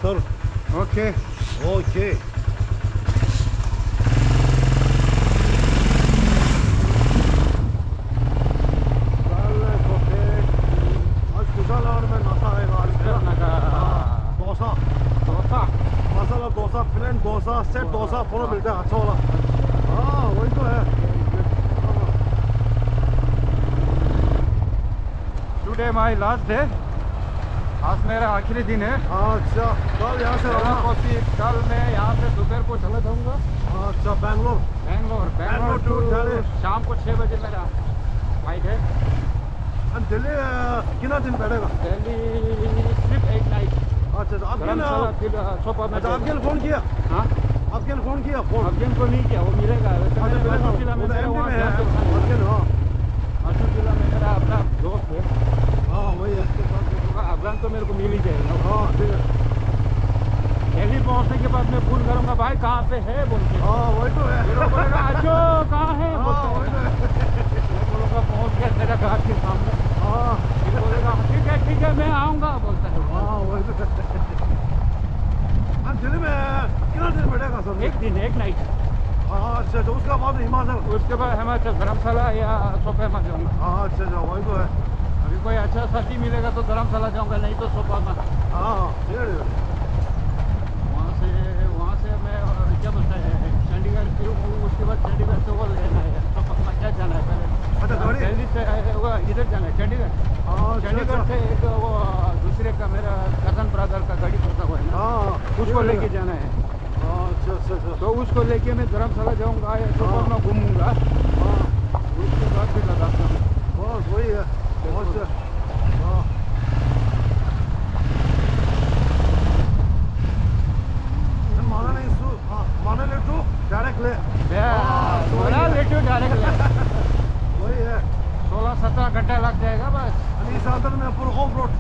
Sir. Okay okay. Dosa plain dosa set dosa पूरा मिलता है अच्छा वाला। हाँ वही तो है। टुडे माय लास्ट डे, आज मेरा आखिरी दिन है। अच्छा कल यहाँ से रवाना। कल मैं यहाँ से दोपहर को चला जाऊँगा। अच्छा बैंगलोर बैंगलोर टू दिल्ली। शाम को 6 बजे मेरा फ्लाइट है। दिल्ली कितना दिन बैठेगा? दिल्ली सिर्फ एक नाइट। अच्छा आपके आपके फोन किया? हाँ आपके फोन किया? फोन आपके को नहीं किया, वो मिलेगा। जिला में मेरा अपना दोस्त है। हाँ वही है। अफगान तो मेरे को मिल ही जाएगा। हाँ ठीक है। दिल्ली पहुंचने के बाद मैं फोन करूंगा भाई कहाँ पे है बोल के। हाँ वही तो है। बोलेगा आजो कहाँ है बोलते हैं। बोलूँगा पहुँच गया तेरा घर के सामने। हाँ फिर बोलेगा ठीक है मैं आऊँगा बोलता है। हाँ वही तो है। दिल्ली में कितना दिन बैठेगा सर? एक दिन एक नाइट। हाँ अच्छा तो उसके बाद हिमाचल? उसके बाद हिमाचल धर्मशाला या सोपामा जाऊँगा। हाँ अच्छा वही तो है। अभी कोई अच्छा साथी मिलेगा तो धर्मशाला जाऊँगा, नहीं तो सोपामा। हाँ वहाँ से मैं क्या बोलता है चंडीगढ़ फिर उसके बाद चंडीगढ़ से वो लेना है सोपामा क्या जाना है पहले। अच्छा दिल्ली से वो इधर जाना है चंडीगढ़। हाँ चंडीगढ़ से एक वो दूसरे का मेरा कजन ब्रदर का गाड़ी पड़ता हुआ है ना। हाँ उसको लेके जाना है। अच्छा तो उसको लेके मैं धर्मशाला जाऊँगा या सोपामा घूमूंगा। हाँ उसके बाद फिर लद्दाख जाऊँगा। बस वही है। हाँ माना नहीं माना ले तू डायरेक्ट ले। लेटू डायरेक्ट ले। वही है। 16-17 घंटे लग जाएगा बस। इस अंदर में पूरा ऑफ रोड।